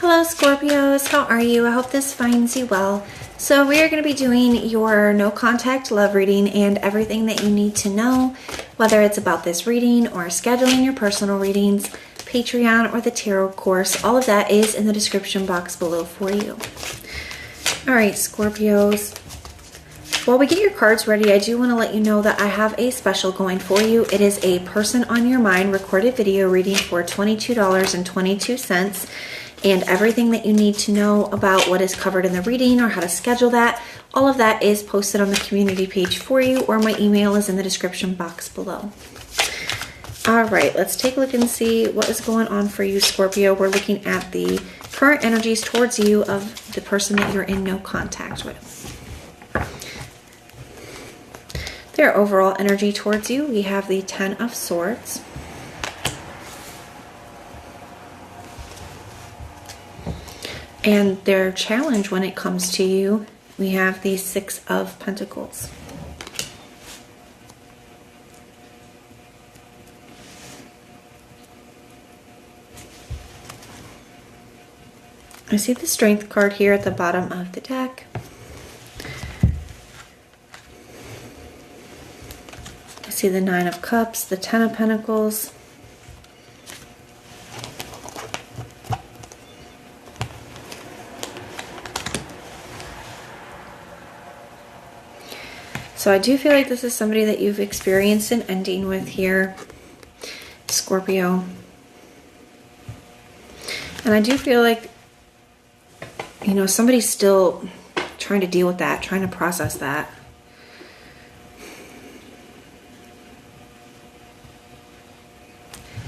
Hello Scorpios, how are you? I hope this finds you well. So we are going to be doing your no contact love reading and everything that you need to know, whether it's about this reading or scheduling your personal readings, Patreon, or the tarot course. All of that is in the description box below for you. All right, Scorpios. While we get your cards ready, I do want to let you know that I have a special going for you. It is a person on your mind recorded video reading for $22.22. And everything that you need to know about what is covered in the reading or how to schedule that, all of that is posted on the community page for you, or my email is in the description box below. All right, let's take a look and see what is going on for you, Scorpio. We're looking at the current energies towards you of the person that you're in no contact with. Their overall energy towards you, we have the Ten of Swords. And their challenge when it comes to you, we have the Six of Pentacles. I see the Strength card here at the bottom of the deck. I see the Nine of Cups, the Ten of Pentacles. So I do feel like this is somebody that you've experienced an ending with here, Scorpio. And I do feel like, you know, somebody's still trying to deal with that, trying to process that.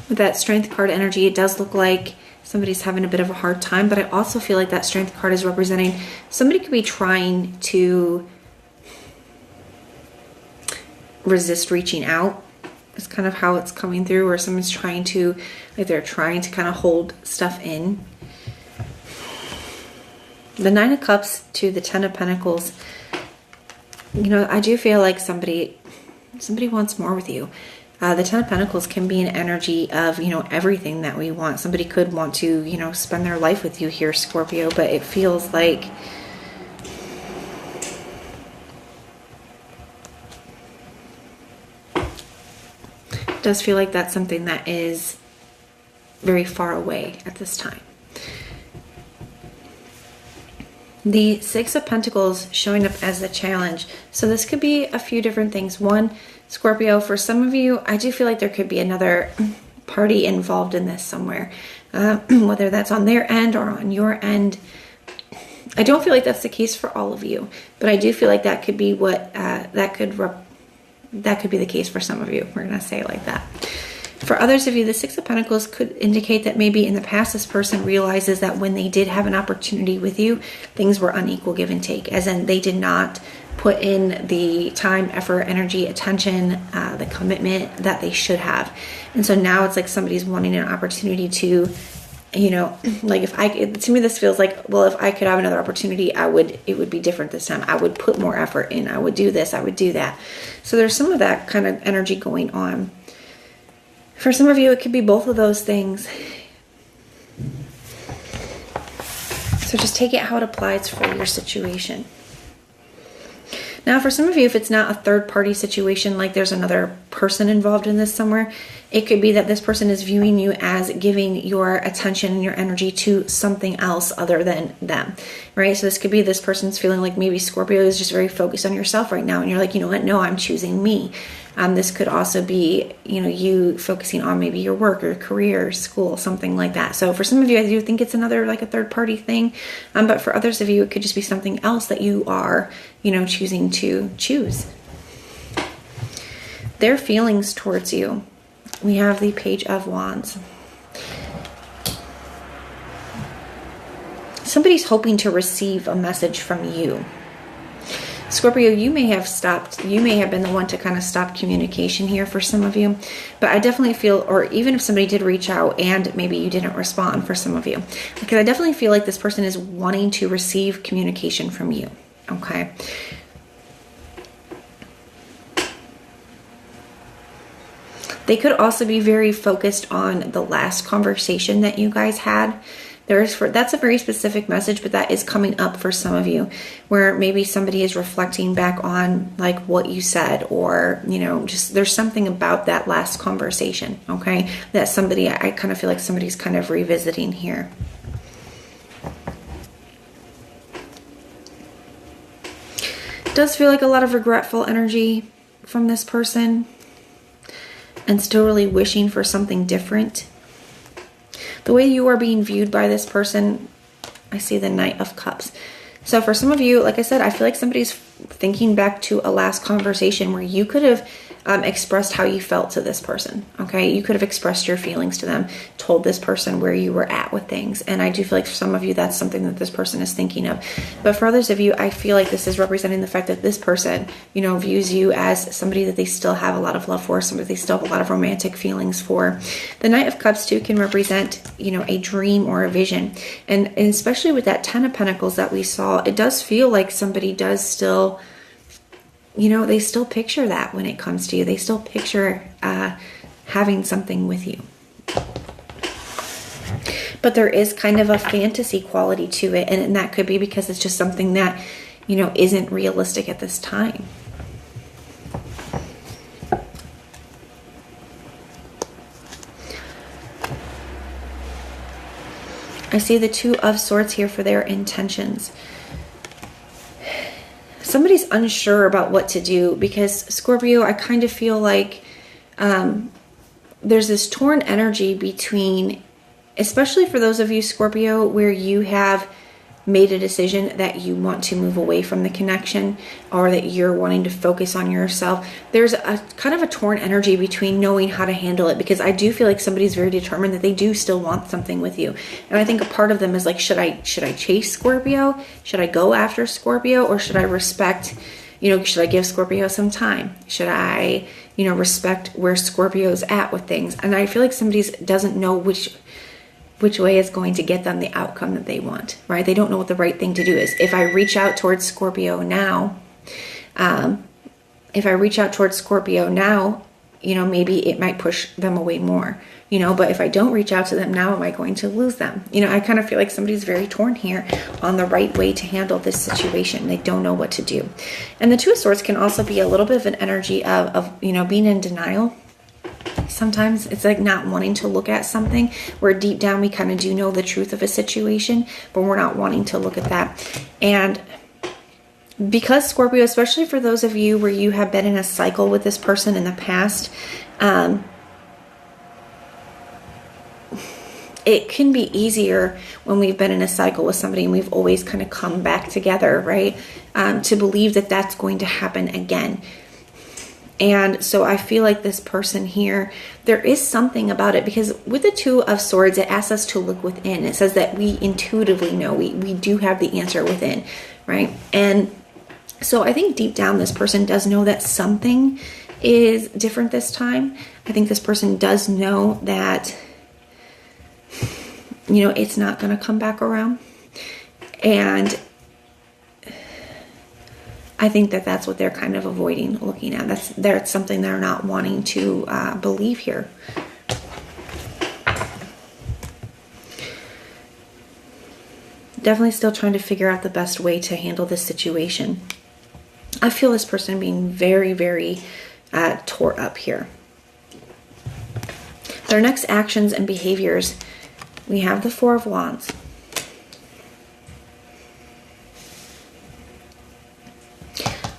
With that Strength card energy, it does look like somebody's having a bit of a hard time, but I also feel like that Strength card is representing somebody could be trying to resist reaching out. It's kind of how it's coming through, or someone's trying to, like they're trying to kind of hold stuff in. The Nine of Cups to the Ten of Pentacles, you know, I do feel like somebody wants more with you. The Ten of Pentacles can be an energy of, you know, everything that we want. Somebody could want to, you know, spend their life with you here, Scorpio, but it feels like does feel like that's something that is very far away at this time. The Six of Pentacles showing up as the challenge. So this could be a few different things. One, Scorpio, for some of you, I do feel like there could be another party involved in this somewhere. Whether that's on their end or on your end. I don't feel like that's the case for all of you, but I do feel like that could be what that could be the case for some of you. We're going to say it like that. For others of you, the Six of Pentacles could indicate that maybe in the past this person realizes that when they did have an opportunity with you, things were unequal give and take, as in they did not put in the time, effort, energy, attention, the commitment that they should have. And so now it's like somebody's wanting an opportunity to, you know, like to me this feels like, well, if I could have another opportunity, it would be different this time. I would put more effort in. I would do this, I would do that. So there's some of that kind of energy going on. For some of you, it could be both of those things. So just take it how it applies for your situation. Now, for some of you, if it's not a third-party situation, like there's another person involved in this somewhere, it could be that this person is viewing you as giving your attention and your energy to something else other than them, right? So this could be this person's feeling like maybe Scorpio is just very focused on yourself right now, and you're like, you know what? No, I'm choosing me. This could also be, you know, you focusing on maybe your work or career, or school, something like that. So for some of you, I do think it's another like a third-party thing, but for others of you, it could just be something else that you are, you know, choosing to choose. Their feelings towards you. We have the Page of Wands. Somebody's hoping to receive a message from you. Scorpio, you may have been the one to kind of stop communication here for some of you, but I definitely feel, or even if somebody did reach out and maybe you didn't respond for some of you, because I definitely feel like this person is wanting to receive communication from you, okay? They could also be very focused on the last conversation that you guys had. That's a very specific message, but that is coming up for some of you, where maybe somebody is reflecting back on like what you said, or, you know, just there's something about that last conversation, okay, that I kind of feel like somebody's kind of revisiting here. It does feel like a lot of regretful energy from this person, and still really wishing for something different. The way you are being viewed by this person, I see the Knight of Cups. So for some of you, like I said, I feel like somebody's thinking back to a last conversation where you could have expressed how you felt to this person, okay? You could have expressed your feelings to them, told this person where you were at with things. And I do feel like for some of you, that's something that this person is thinking of. But for others of you, I feel like this is representing the fact that this person, you know, views you as somebody that they still have a lot of love for, somebody they still have a lot of romantic feelings for. The Knight of Cups too can represent, you know, a dream or a vision. And especially with that Ten of Pentacles that we saw, it does feel like somebody does still, you know, they still picture that when it comes to you. They still picture having something with you. But there is kind of a fantasy quality to it. And that could be because it's just something that, you know, isn't realistic at this time. I see the Two of Swords here for their intentions. Somebody's unsure about what to do, because Scorpio, I kind of feel like there's this torn energy between, especially for those of you, Scorpio, where you have made a decision that you want to move away from the connection, or that you're wanting to focus on yourself. There's a kind of a torn energy between knowing how to handle it, because I do feel like somebody's very determined that they do still want something with you. And I think a part of them is like, should I chase Scorpio? Should I go after Scorpio? Or should I respect, you know, should I give Scorpio some time? Should I, you know, respect where Scorpio's at with things? And I feel like somebody doesn't know which way is going to get them the outcome that they want, right? They don't know what the right thing to do is. If I reach out towards Scorpio now, you know, maybe it might push them away more, you know, but if I don't reach out to them now, am I going to lose them? You know, I kind of feel like somebody's very torn here on the right way to handle this situation. They don't know what to do. And the Two of Swords can also be a little bit of an energy of you know, being in denial. Sometimes it's like not wanting to look at something where deep down we kind of do know the truth of a situation, but we're not wanting to look at that. And because Scorpio, especially for those of you where you have been in a cycle with this person in the past, it can be easier when we've been in a cycle with somebody and we've always kind of come back together, right? To believe that that's going to happen again. And so I feel like this person here, there is something about it, because with the Two of Swords, it asks us to look within. It says that we intuitively know, we do have the answer within, right? And so I think deep down, this person does know that something is different this time. I think this person does know that, you know, it's not going to come back around. And I think that that's what they're kind of avoiding looking at. That's something they're not wanting to believe here. Definitely still trying to figure out the best way to handle this situation. I feel this person being very, very tore up here. Their next actions and behaviors, we have the Four of Wands.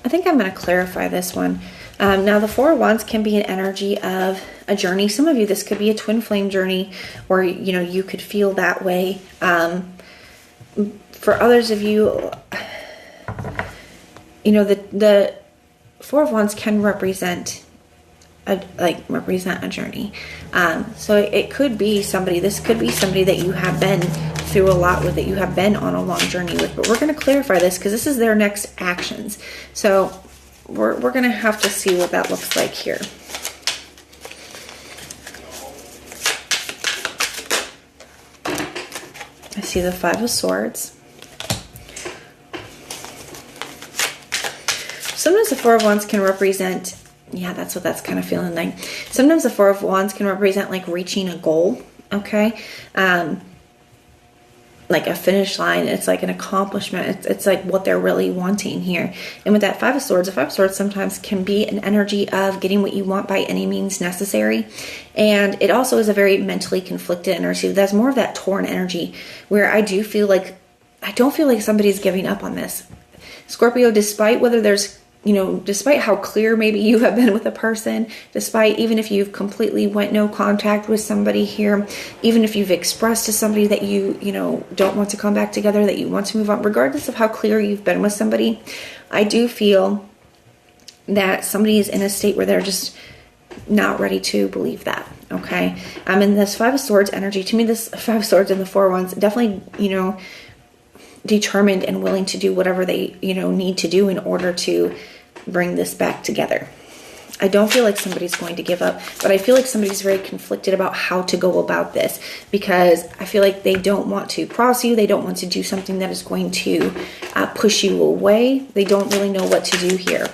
I think I'm going to clarify this one. Now, the Four of Wands can be an energy of a journey. Some of you, this could be a twin flame journey, or, you know, you could feel that way. For others of you, you know, the Four of Wands can represent a journey. So it could be somebody, this could be somebody that you have been through a lot with, that you have been on a long journey with. But we're going to clarify this because this is their next actions. So we're going to have to see what that looks like here. I see the Five of Swords. Sometimes the Four of Wands can represent, yeah, that's what that's kind of feeling like. Sometimes the Four of Wands can represent like reaching a goal, okay? like a finish line. It's like an accomplishment. It's like what they're really wanting here. And with that Five of Swords, the Five of Swords sometimes can be an energy of getting what you want by any means necessary. And it also is a very mentally conflicted energy. That's more of that torn energy where I don't feel like somebody's giving up on this. Scorpio, despite whether there's, despite how clear maybe you have been with a person, despite even if you've completely went no contact with somebody here, even if you've expressed to somebody that you don't want to come back together, that you want to move on, regardless of how clear you've been with somebody, I do feel that somebody is in a state where they're just not ready to believe that. Okay. In this Five of Swords energy, to me, this Five of Swords and the Four of Wands definitely, determined and willing to do whatever they, need to do in order to bring this back together. I don't feel like somebody's going to give up, but I feel like somebody's very conflicted about how to go about this, because I feel like they don't want to cross you. They don't want to do something that is going to push you away. They don't really know what to do here.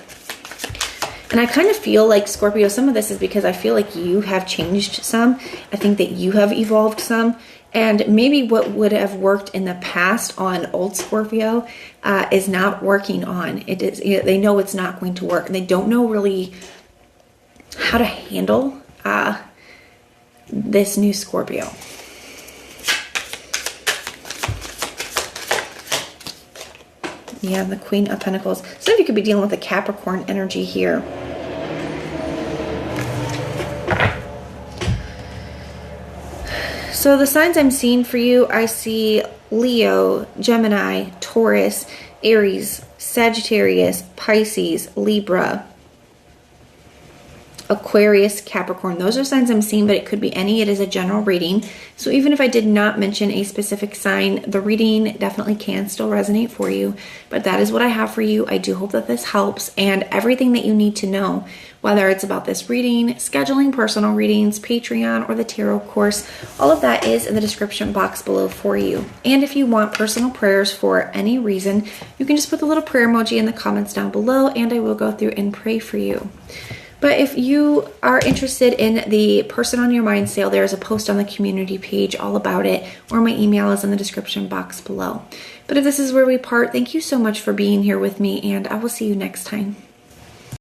And I kind of feel like, Scorpio, some of this is because I feel like you have changed some. I think that you have evolved some. And maybe what would have worked in the past on old Scorpio is not working on. It is, they know it's not going to work. And they don't know really how to handle this new Scorpio. Yeah, the Queen of Pentacles. Some of you could be dealing with a Capricorn energy here. So the signs I'm seeing for you, I see Leo, Gemini, Taurus, Aries, Sagittarius, Pisces, Libra, Aquarius, Capricorn. Those are signs I'm seeing, but it could be any. It is a general reading. So even if I did not mention a specific sign, the reading definitely can still resonate for you. But that is what I have for you. I do hope that this helps, and everything that you need to know, whether it's about this reading, scheduling personal readings, Patreon, or the tarot course, all of that is in the description box below for you. And if you want personal prayers for any reason, you can just put the little prayer emoji in the comments down below, and I will go through and pray for you. But if you are interested in the Person on Your Mind sale, there is a post on the community page all about it, or my email is in the description box below. But if this is where we part, thank you so much for being here with me, and I will see you next time.